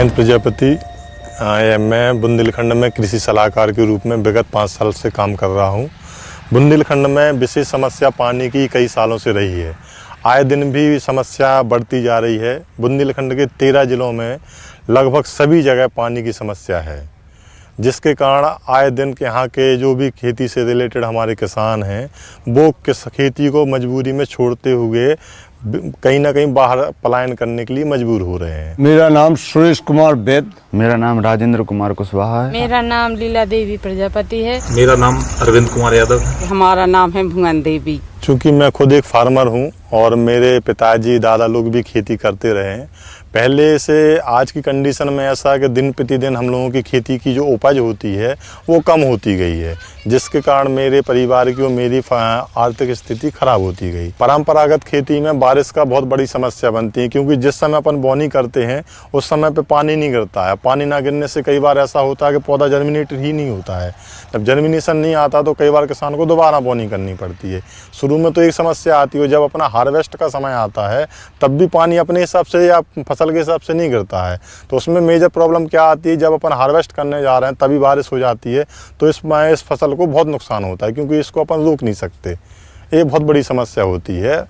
महेंद्र प्रजापति। मैं बुंदेलखंड में कृषि सलाहकार के रूप में विगत 5 साल से काम कर रहा हूँ। बुंदेलखंड में विशेष समस्या पानी की कई सालों से रही है। आए दिन भी समस्या बढ़ती जा रही है। बुंदेलखंड के 13 ज़िलों में लगभग सभी जगह पानी की समस्या है, जिसके कारण आए दिन के यहाँ के जो भी खेती से रिलेटेड हमारे किसान हैं, वो खेती को मजबूरी में छोड़ते हुए कहीं ना कहीं बाहर पलायन करने के लिए मजबूर हो रहे हैं। मेरा नाम सुरेश कुमार वैद। मेरा नाम राजेंद्र कुमार कुशवाहा है। मेरा नाम लीला देवी प्रजापति है। मेरा नाम अरविंद कुमार यादव। हमारा नाम है भुवन देवी। चूँकि मैं खुद एक फार्मर हूँ और मेरे पिताजी दादा लोग भी खेती करते रहे हैं, पहले से आज की कंडीशन में ऐसा है कि दिन प्रतिदिन हम लोगों की खेती की जो उपज होती है वो कम होती गई है, जिसके कारण मेरे परिवार की और मेरी आर्थिक स्थिति खराब होती गई। परंपरागत खेती में बारिश का बहुत बड़ी समस्या बनती है, क्योंकि जिस समय अपन बोनी करते हैं उस समय पे पानी नहीं गिरता है। पानी ना गिरने से कई बार ऐसा होता है कि पौधा जर्मिनेट ही नहीं होता है। जब जर्मिनेशन नहीं आता तो कई बार किसान को दोबारा बोनी करनी पड़ती है। शुरू में तो एक समस्या आती है, जब अपना हार्वेस्ट का समय आता है तब भी पानी अपने हिसाब से या फसल के हिसाब से नहीं गिरता है। तो उसमें मेजर प्रॉब्लम क्या आती है, जब अपन हार्वेस्ट करने जा रहे हैं तभी बारिश हो जाती है, तो इस फसल को बहुत नुकसान होता है, क्योंकि इसको अपन रोक नहीं सकते। ये बहुत बड़ी समस्या होती है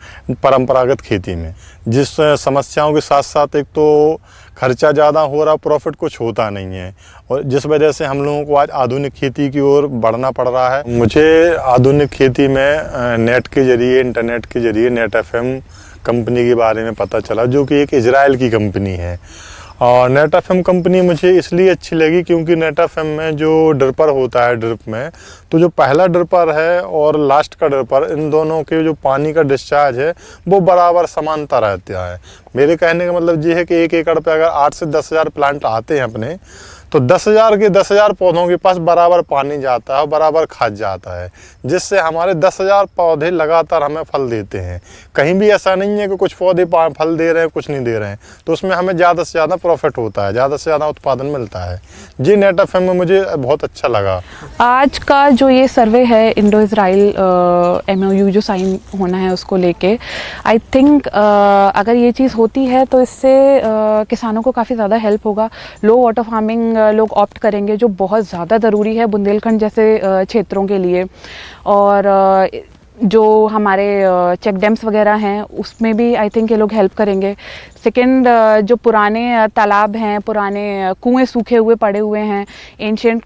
परंपरागत खेती में। जिस समस्याओं के साथ साथ एक तो खर्चा ज़्यादा हो रहा, प्रॉफिट कुछ होता नहीं है, और जिस वजह से हम लोगों को आज आधुनिक खेती की ओर बढ़ना पड़ रहा है। मुझे आधुनिक खेती में नेट के जरिए, इंटरनेट के जरिए नेट FM कंपनी के बारे में पता चला, जो कि एक इजराइल की कंपनी है। और नेट FM कंपनी मुझे इसलिए अच्छी लगी क्योंकि नेट FM में जो ड्रिपर होता है, ड्रिप में तो जो पहला ड्रिपर है और लास्ट का ड्रिपर, इन दोनों के जो पानी का डिस्चार्ज है वो बराबर समानता रहता है। मेरे कहने का मतलब ये है कि 1 एकड़ पे अगर 8 से 10 हज़ार प्लांट आते हैं अपने, तो 10,000 के 10,000 पौधों के पास बराबर पानी जाता है और बराबर खाद जाता है, जिससे हमारे 10,000 पौधे लगातार हमें फल देते हैं। कहीं भी ऐसा नहीं है कि कुछ पौधे फल दे रहे हैं, कुछ नहीं दे रहे हैं, तो उसमें हमें ज़्यादा से ज़्यादा प्रॉफिट होता है, ज़्यादा से ज़्यादा उत्पादन मिलता है। जी नेट FM में मुझे बहुत अच्छा लगा। आज का जो ये सर्वे है इंडो इजराइल MOU जो साइन होना है उसको लेके, आई थिंक अगर ये चीज़ होती है तो इससे किसानों को काफ़ी ज़्यादा हेल्प होगा। लो वाटर फार्मिंग लोग ऑप्ट करेंगे, जो बहुत ज़्यादा ज़रूरी है बुंदेलखंड जैसे क्षेत्रों के लिए। और जो हमारे चेक डैम्स वगैरह हैं उसमें भी आई थिंक ये लोग हेल्प करेंगे। सेकंड, जो पुराने तालाब हैं, पुराने कुएं सूखे हुए पड़े हुए हैं, एंशियंट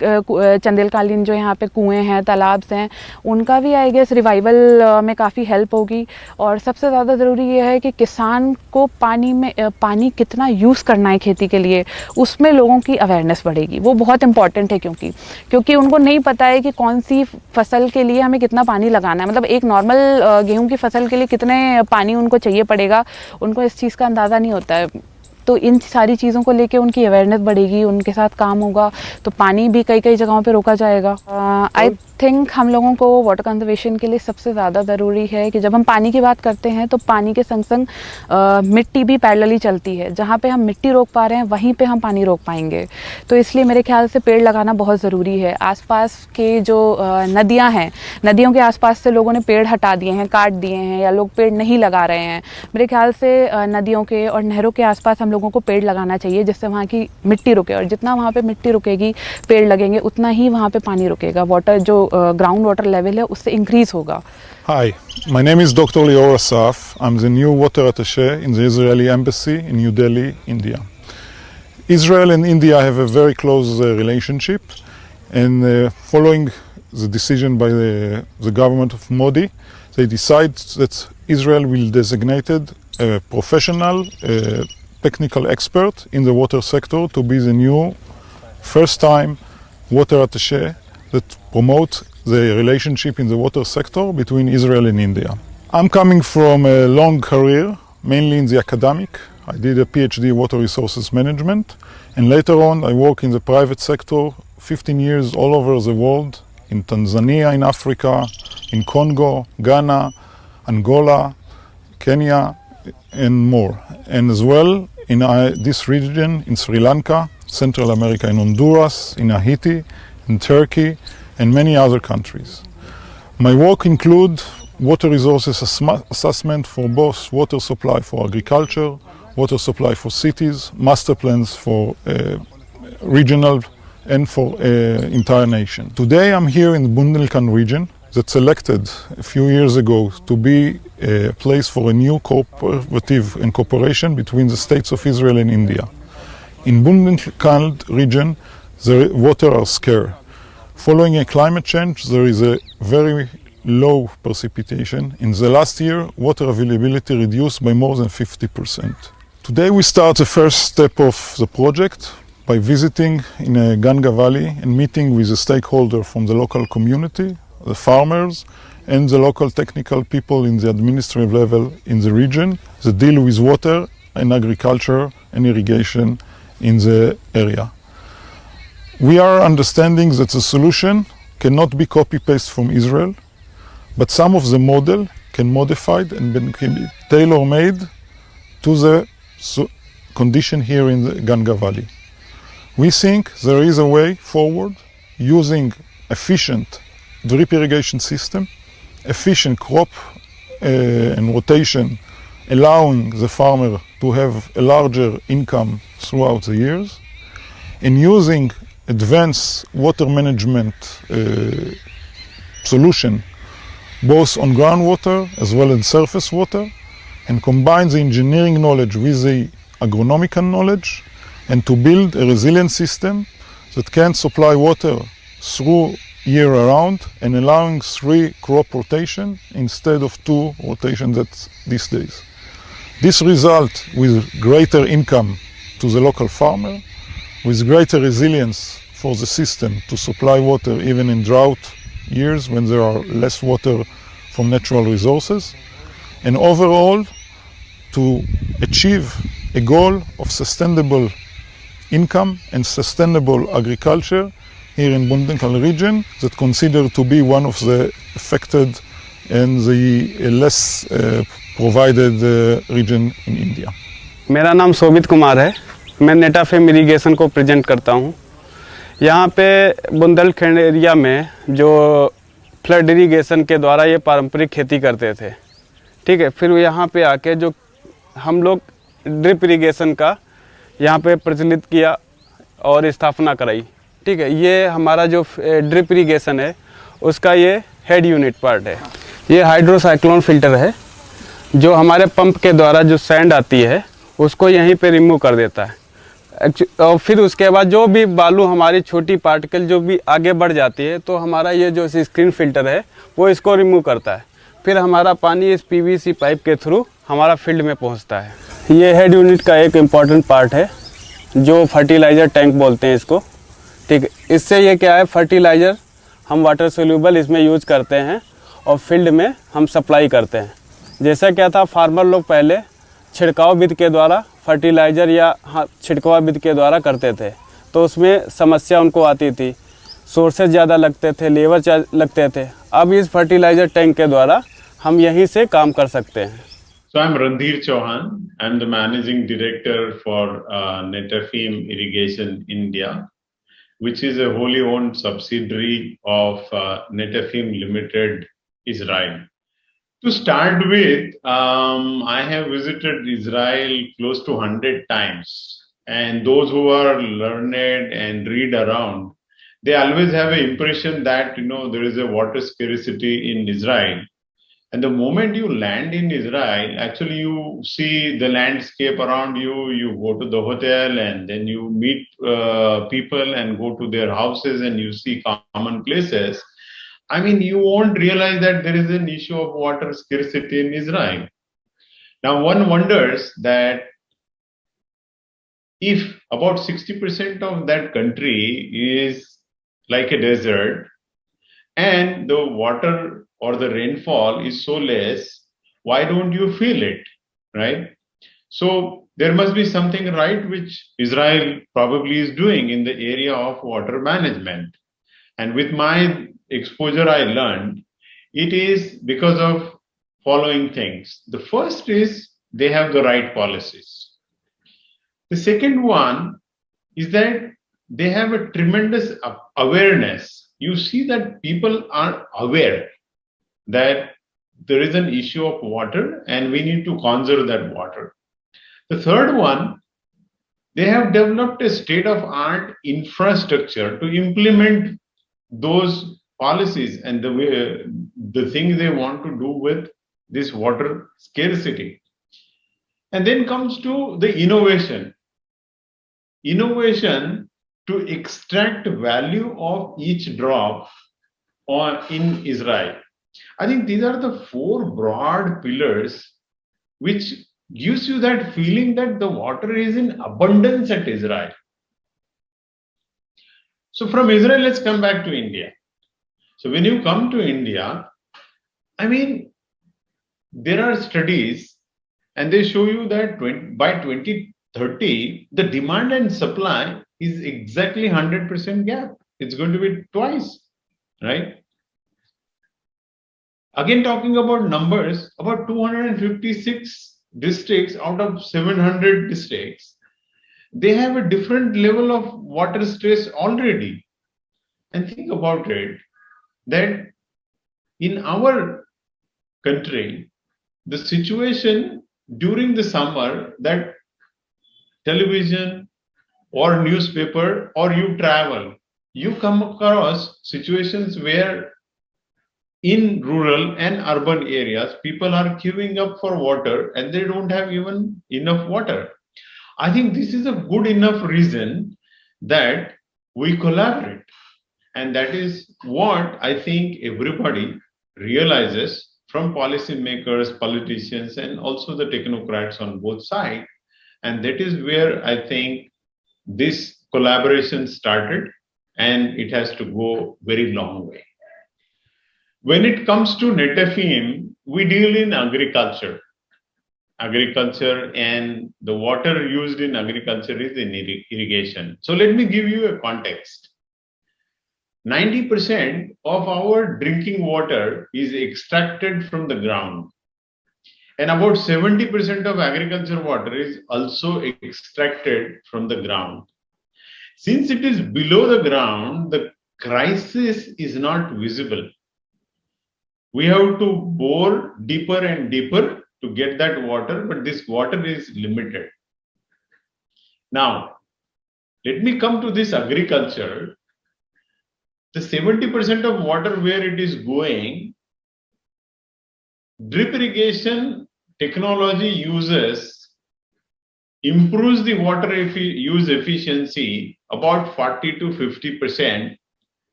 चंदेलकालीन जो यहाँ पे कुएं हैं, तालाब्स हैं, उनका भी आई गेस रिवाइवल में काफ़ी हेल्प होगी। और सबसे ज़्यादा ज़रूरी ये है कि किसान को पानी कितना यूज़ करना है खेती के लिए, उसमें लोगों की अवेयरनेस बढ़ेगी। वो बहुत इंपॉर्टेंट है, क्योंकि उनको नहीं पता है कि कौन सी फसल के लिए हमें कितना पानी लगाना है। मतलब एक नॉर्मल गेहूं की फसल के लिए कितने पानी उनको चाहिए पड़ेगा, उनको इस चीज़ का अंदाज़ा नहीं होता है। तो इन सारी चीज़ों को लेके उनकी अवेयरनेस बढ़ेगी, उनके साथ काम होगा, तो पानी भी कई कई जगहों पे रोका जाएगा। आई थिंक हम लोगों को वाटर कंजर्वेशन के लिए सबसे ज़्यादा ज़रूरी है कि जब हम पानी की बात करते हैं तो पानी के संग संग मिट्टी भी पैरेलली चलती है। जहाँ पे हम मिट्टी रोक पा रहे हैं वहीं पे हम पानी रोक पाएंगे। तो इसलिए मेरे ख्याल से पेड़ लगाना बहुत ज़रूरी है। आसपास के जो नदियाँ हैं, नदियों के आसपास से लोगों ने पेड़ हटा दिए हैं, काट दिए हैं, या लोग पेड़ नहीं लगा रहे हैं। मेरे ख्याल से नदियों के और नहरों के आसपास हम लोगों को पेड़ लगाना चाहिए, जिससे वहाँ की मिट्टी रुके। और जितना वहाँ पे मिट्टी रुकेगी, पेड़ लगेंगे, उतना ही वहाँ पे पानी रुकेगा। वाटर जो ग्राउंड वाटर लेवल है उससे इंक्रीज होगा। Hi, my name is Dr. Lior Asaf. I'm the new water attaché in the Israeli embassy in New Delhi, India. Israel and India have a very close relationship, and following the decision by the government of Modi, they decide that Israel will designate a professional technical expert in the water sector to be the new first time water attaché that promote the relationship in the water sector between Israel and India. I'm coming from a long career, mainly in the academic. I did a PhD in water resources management, and later on I work in the private sector 15 years all over the world, in Tanzania, in Africa, in Congo, Ghana, Angola, Kenya, and more. And as well in this region, in Sri Lanka, Central America, in Honduras, in Haiti, in Turkey, and many other countries. My work includes water resources assessment for both water supply for agriculture, water supply for cities, master plans for regional and for entire nation. Today I'm here in the Bundelkhand region that selected a few years ago to be a place for a new cooperative and cooperation between the states of Israel and India. In Bundelkhand region, the water are scarce. Following a climate change, there is a very low precipitation. In the last year, water availability reduced by more than 50%. Today we start the first step of the project by visiting in Ganga Valley and meeting with the stakeholder from the local community, the farmers, and the local technical people in the administrative level in the region that deal with water and agriculture and irrigation in the area. We are understanding that the solution cannot be copy-paste from Israel, but some of the model can modified and can be tailor-made to the condition here in the Ganga Valley. We think there is a way forward using efficient drip irrigation system, efficient crop and rotation, allowing the farmer to have a larger income throughout the years, and using advanced water management solution both on groundwater as well as surface water, and combine the engineering knowledge with the agronomical knowledge, and to build a resilient system that can supply water through year around and allowing 3 crop rotation instead of 2 rotations these days. This result with greater income to the local farmer, with greater resilience for the system to supply water even in drought years when there are less water from natural resources, and overall to achieve a goal of sustainable income and sustainable agriculture here in Bundelkhand region that considered to be one of the affected and the less provided region in India. मेरा नाम शोभित कुमार है। मैं नेटाफेम irrigation को present करता हूँ। यहाँ पे Bundelkhand area में जो फ्लड इरिगेशन के द्वारा ये पारंपरिक खेती करते थे, ठीक है, फिर यहाँ पे आके जो हम लोग ड्रिप इरिगेशन का यहाँ पे प्रचलित किया और स्थापना कराई, ठीक है। ये हमारा जो ड्रिप इरिगेशन है उसका ये हेड यूनिट पार्ट है। ये हाइड्रोसाइक्लोन फिल्टर है जो हमारे पंप के द्वारा जो सैंड आती है उसको यहीं पे रिमूव कर देता है। और फिर उसके बाद जो भी बालू हमारी छोटी पार्टिकल जो भी आगे बढ़ जाती है तो हमारा ये जो स्क्रीन फिल्टर है वो इसको रिमूव करता है। फिर हमारा पानी इस पीवीसी पाइप के थ्रू हमारा फील्ड में पहुंचता है। ये हेड यूनिट का एक इम्पॉर्टेंट पार्ट है जो फर्टिलाइज़र टैंक बोलते हैं इसको, ठीक है। इससे ये क्या है, फर्टिलाइज़र हम वाटर सोल्यूबल इसमें यूज़ करते हैं और फील्ड में हम सप्लाई करते हैं। जैसा क्या था, फार्मर लोग पहले छिड़काव विधि के द्वारा फर्टिलाइज़र या छिड़काव विधि के द्वारा करते थे, तो उसमें समस्या उनको आती थी, सोर्सेज ज़्यादा लगते थे, लेबर लगते थे। अब इस फर्टिलाइज़र टैंक के द्वारा हम यहीं से काम कर सकते हैं। So I'm Randhir Chauhan. I'm the managing director for Netafim Irrigation India, which is a wholly owned subsidiary of Netafim Limited, Israel. To start with, I have visited Israel close to 100 times, and those who are learned and read around, they always have an impression that there is a water scarcity in Israel. And the moment you land in Israel, actually you see the landscape around you, you go to the hotel and then you meet people and go to their houses and you see common places. I mean, you won't realize that there is an issue of water scarcity in Israel. Now, one wonders that if about 60% of that country is like a desert and the water or the rainfall is so less, why don't you feel it, right? So there must be something right which Israel probably is doing in the area of water management. And with my exposure, I learned it is because of following things. The first is they have the right policies. The second one is that they have a tremendous awareness. You see that people are aware that there is an issue of water and we need to conserve that water. The third one, they have developed a state-of-art infrastructure to implement those policies and the things they want to do with this water scarcity. And then comes to the innovation to extract value of each drop in Israel. I think these are the four broad pillars which gives you that feeling that the water is in abundance at Israel. So from Israel, let's come back to India. So when you come to India, I mean, there are studies and they show you that by 2030, the demand and supply is exactly 100% gap. It's going to be twice, right? Again, talking about numbers, about 256 districts out of 700 districts, they have a different level of water stress already. And think about it, that in our country, the situation during the summer, that television or newspaper or you travel, you come across situations where in rural and urban areas, people are queuing up for water and they don't have even enough water. I think this is a good enough reason that we collaborate. And that is what I think everybody realizes, from policymakers, politicians, and also the technocrats on both sides. And that is where I think this collaboration started, and it has to go very long way. When it comes to Netafim, we deal in agriculture. Agriculture, and the water used in agriculture is in irrigation. So let me give you a context. 90% of our drinking water is extracted from the ground. And about 70% of agriculture water is also extracted from the ground. Since it is below the ground, the crisis is not visible. We have to bore deeper and deeper to get that water, but this water is limited. Now, let me come to this agriculture. The 70% of water where it is going, drip irrigation technology improves the water use efficiency about 40 to 50%,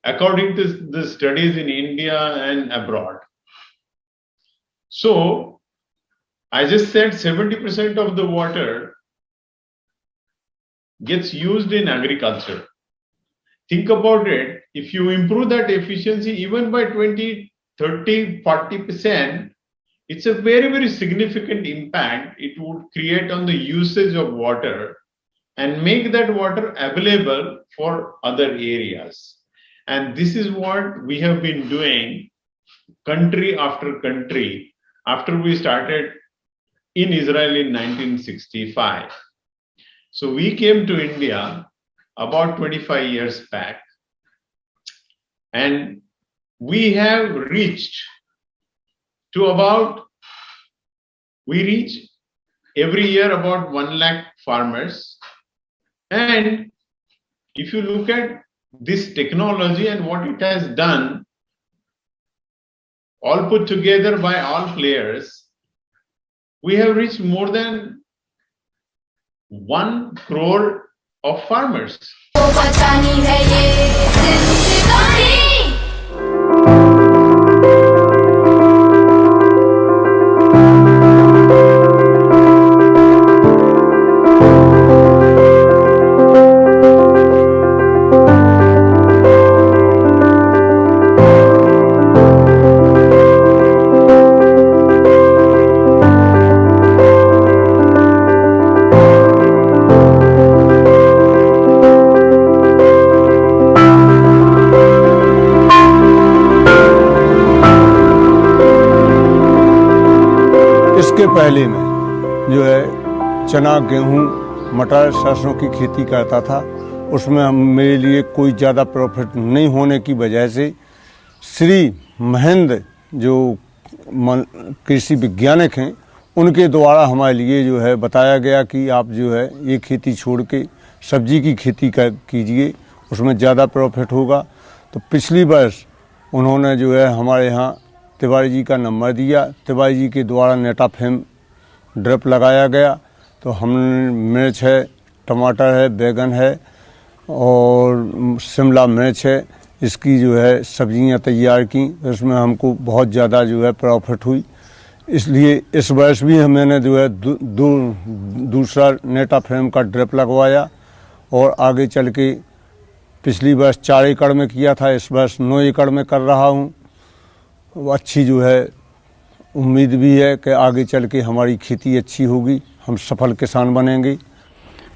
according to the studies in India and abroad. So, I just said 70% of the water gets used in agriculture. Think about it, if you improve that efficiency even by 20, 30, 40%, it's a very, very significant impact it would create on the usage of water and make that water available for other areas. And this is what we have been doing country after country after we started in Israel in 1965. So we came to India about 25 years back, and we have reached to we reach every year about 1 lakh farmers. And if you look at this technology and what it has done, all put together by all players, we have reached more than 1 crore of farmers. इसके पहले मैं जो है चना, गेहूं, मटर, सरसों की खेती करता था। उसमें मेरे लिए कोई ज़्यादा प्रॉफिट नहीं होने की वजह से श्री महेंद्र जो कृषि वैज्ञानिक हैं, उनके द्वारा हमारे लिए जो है बताया गया कि आप जो है ये खेती छोड़ के सब्जी की खेती कीजिए, उसमें ज़्यादा प्रॉफिट होगा। तो पिछली वर्ष उन्होंने जो है हमारे यहाँ तिवारी जी का नंबर दिया, तिवारी जी के द्वारा नेटाफेम ड्रिप लगाया गया। तो हमने मिर्च है, टमाटर है, बैगन है और शिमला मिर्च है, इसकी जो है सब्जियां तैयार की। इसमें हमको बहुत ज़्यादा जो है प्रॉफिट हुई। इसलिए इस वर्ष भी मैंने जो है दूसरा नेटाफेम का ड्रिप लगवाया और आगे चल के पिछली वर्ष 4 एकड़ में किया था, इस वर्ष 9 एकड़ में कर रहा हूँ। अच्छी जो है उम्मीद भी है कि आगे चल के हमारी खेती अच्छी होगी, हम सफल किसान बनेंगे।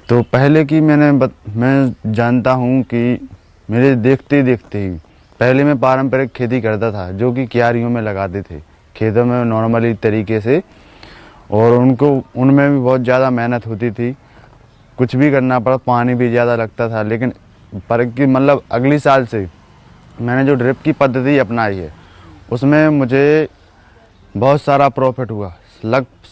तो पहले की मैं जानता हूँ कि मेरे देखते देखते ही पहले मैं पारंपरिक खेती करता था, जो कि क्यारियों में लगाते थे खेतों में नॉर्मली तरीके से, और उनमें भी बहुत ज़्यादा मेहनत होती थी, कुछ भी करना पड़ा, पानी भी ज़्यादा लगता था। लेकिन पर कि मतलब अगली साल से मैंने जो ड्रिप की पद्धति अपनाई है उसमें मुझे बहुत सारा प्रॉफिट हुआ।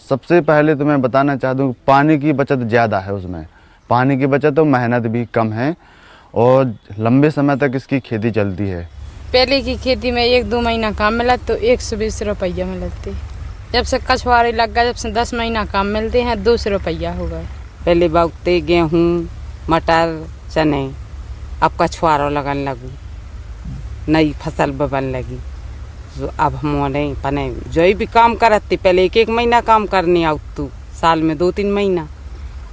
सबसे पहले तो मैं बताना चाहता हूँ पानी की बचत ज़्यादा है उसमें, पानी की बचत और मेहनत भी कम है और लंबे समय तक इसकी खेती चलती है। पहले की खेती में 1-2 महीना काम मिला तो 120 रुपया मिलते। जब से कछुआरे लग गया, जब से 10 महीना काम मिलते हैं 200 रुपया हो गए। पहले बोते गेहूँ, मटर, चने, अब कछुआरों लगन लगू, नई फसल बबन लगी। तो अब हम पने जो भी काम करते, पहले 1-1 महीना काम करने आउत तू, साल में 2-3 महीना,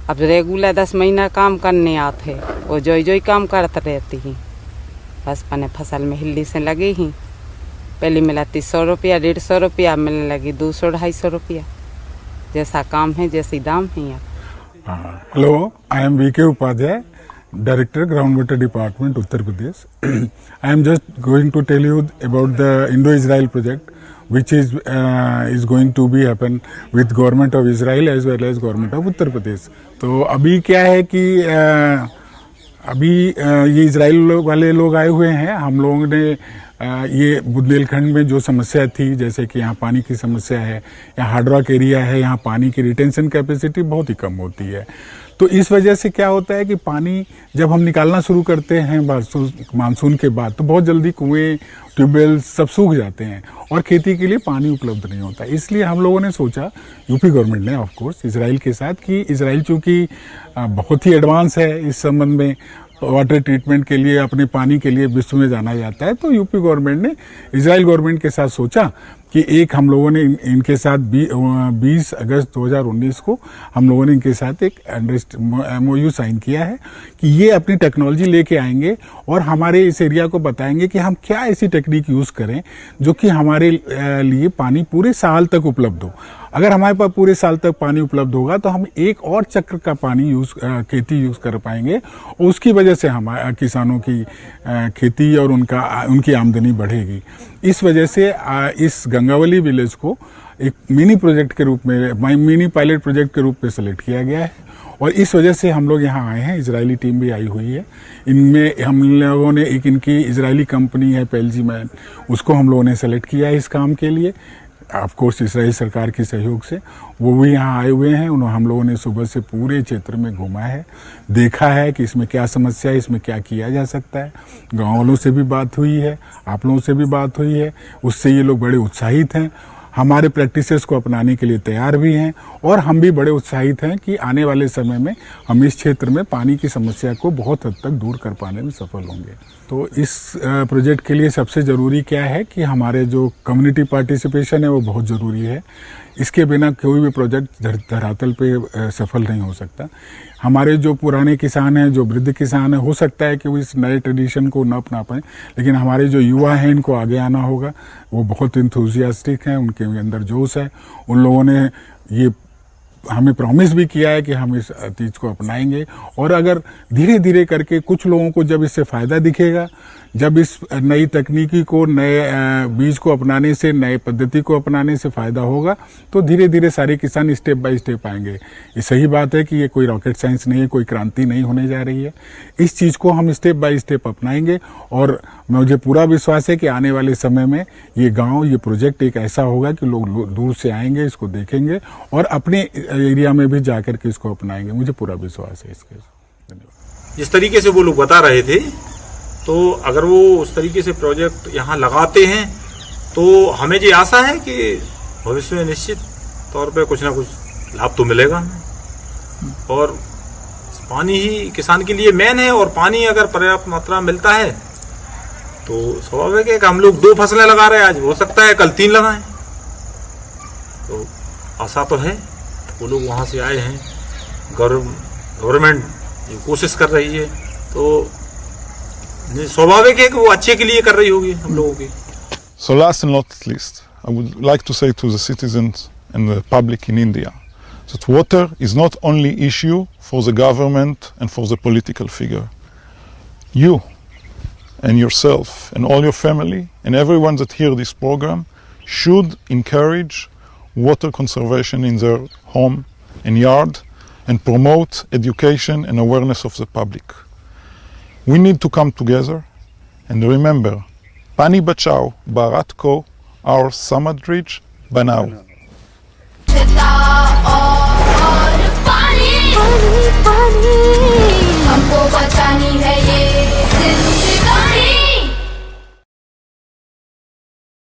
अब रेगुलर 10 महीना काम करने आते और जो काम करते रहती हैं। बस पने फसल में हिल्ली से लगे ही, पहले मिलाती 100 रुपया, 150 रुपया, मिलने लगी 200-250 रुपया। जैसा काम है जैसे दाम है यहाँ। Hello, I am VK Upadhyay, Director Ground Water Department, Uttar Pradesh. I am just going to tell you about the Indo-Israel project, which is going to be happen with government of Israel as well as government of Uttar Pradesh. तो अभी क्या है कि अभी ये Israel वाले लोग आए हुए हैं। हम लोगों ने ये बुंदेलखंड में जो समस्या थी, जैसे कि यहाँ पानी की समस्या है, यहाँ हार्ड रॉक एरिया है, यहाँ पानी की रिटेंशन कैपेसिटी बहुत ही कम होती है। तो इस वजह से क्या होता है कि पानी जब हम निकालना शुरू करते हैं मानसून के बाद, तो बहुत जल्दी कुएं, ट्यूबवेल सब सूख जाते हैं और खेती के लिए पानी उपलब्ध नहीं होता। इसलिए हम लोगों ने सोचा, यूपी गवर्नमेंट ने ऑफ कोर्स इजराइल के साथ, कि इजराइल चूँकि बहुत ही एडवांस है इस संबंध में, वाटर ट्रीटमेंट के लिए, अपने पानी के लिए विश्व में जाना जाता है, तो यूपी गवर्नमेंट ने इजराइल गवर्नमेंट के साथ सोचा कि एक हम लोगों ने इनके साथ 20 अगस्त 2019 को हम लोगों ने इनके साथ एक MOU साइन किया है कि ये अपनी टेक्नोलॉजी लेके आएंगे और हमारे इस एरिया को बताएंगे कि हम क्या ऐसी टेक्निक यूज़ करें जो कि हमारे लिए पानी पूरे साल तक उपलब्ध हो। अगर हमारे पास पूरे साल तक पानी उपलब्ध होगा तो हम एक और चक्र का पानी खेती यूज़ कर पाएंगे और उसकी वजह से हमारे किसानों की खेती और उनकी आमदनी बढ़ेगी। इस वजह से इस गंगावली विलेज को एक मिनी प्रोजेक्ट के रूप में, मिनी पायलट प्रोजेक्ट के रूप में सेलेक्ट किया गया है और इस वजह से हम लोग यहाँ आए हैं। इजरायली टीम भी आई हुई है। इनमें हम लोगों ने एक इनकी इजरायली कंपनी है पेल्जी मैन, उसको हम लोगों ने सेलेक्ट किया है इस काम के लिए, ऑफ कोर्स इसराइल सरकार के सहयोग से। वो भी यहाँ आए हुए हैं। हम लोगों ने सुबह से पूरे क्षेत्र में घूमा है, देखा है कि इसमें क्या समस्या है, इसमें क्या किया जा सकता है। गाँव वालों से भी बात हुई है, आप लोगों से भी बात हुई है, उससे ये लोग बड़े उत्साहित हैं, हमारे प्रैक्टिसेस को अपनाने के लिए तैयार भी हैं और हम भी बड़े उत्साहित हैं कि आने वाले समय में हम इस क्षेत्र में पानी की समस्या को बहुत हद तक दूर कर पाने में सफल होंगे। तो इस प्रोजेक्ट के लिए सबसे ज़रूरी क्या है कि हमारे जो कम्युनिटी पार्टिसिपेशन है वो बहुत ज़रूरी है। इसके बिना कोई भी प्रोजेक्ट धरातल पे सफल नहीं हो सकता। हमारे जो पुराने किसान हैं, जो वृद्ध किसान हैं, हो सकता है कि वो इस नए ट्रेडिशन को न अपना पाएँ, लेकिन हमारे जो युवा हैं इनको आगे आना होगा। वो बहुत इंथुजियास्टिक हैं, उनके अंदर जोश है। उन लोगों ने ये हमें प्रॉमिस भी किया है कि हम इस चीज़ को अपनाएंगे। और अगर धीरे धीरे करके कुछ लोगों को जब इससे फ़ायदा दिखेगा, जब इस नई तकनीकी को, नए बीज को अपनाने से, नए पद्धति को अपनाने से फ़ायदा होगा, तो धीरे धीरे सारे किसान स्टेप बाय स्टेप आएंगे। ये सही बात है कि ये कोई रॉकेट साइंस नहीं है, कोई क्रांति नहीं होने जा रही है। इस चीज़ को हम स्टेप बाय स्टेप अपनाएंगे और मुझे पूरा विश्वास है कि आने वाले समय में ये गांव, ये प्रोजेक्ट एक ऐसा होगा कि लोग दूर से आएंगे, इसको देखेंगे और अपने एरिया में भी जाकर के इसको अपनाएंगे। मुझे पूरा विश्वास है इसके। धन्यवाद। जिस तरीके से वो लोग बता रहे थे, तो अगर वो उस तरीके से प्रोजेक्ट यहाँ लगाते हैं तो हमें ये आशा है कि भविष्य में निश्चित तौर पे कुछ ना कुछ लाभ तो मिलेगा हमें। और पानी ही किसान के लिए मेन है, और पानी अगर पर्याप्त मात्रा में मिलता है तो स्वाभाविक है कि हम लोग 2 फसलें लगा रहे हैं, आज हो सकता है कल 3 लगाएं। तो आशा तो है। वो लोग वहाँ से आए हैं, गवर्नमेंट ये कोशिश कर रही है, तो स्वाभाविक है कि वो अच्छे के लिए कर रही होगी हम लोगों की। So last and not least, I would like to say to the citizens and the public in India that water is not only issue for the government and for the political figure. You and yourself and all your family and everyone that hear this program should encourage water conservation in their home and yard and promote education and awareness of the public. We need to come together and remember, Pani Bachao, Bharat Ko, our Samadrij Banao. पानी हमको बचानी है।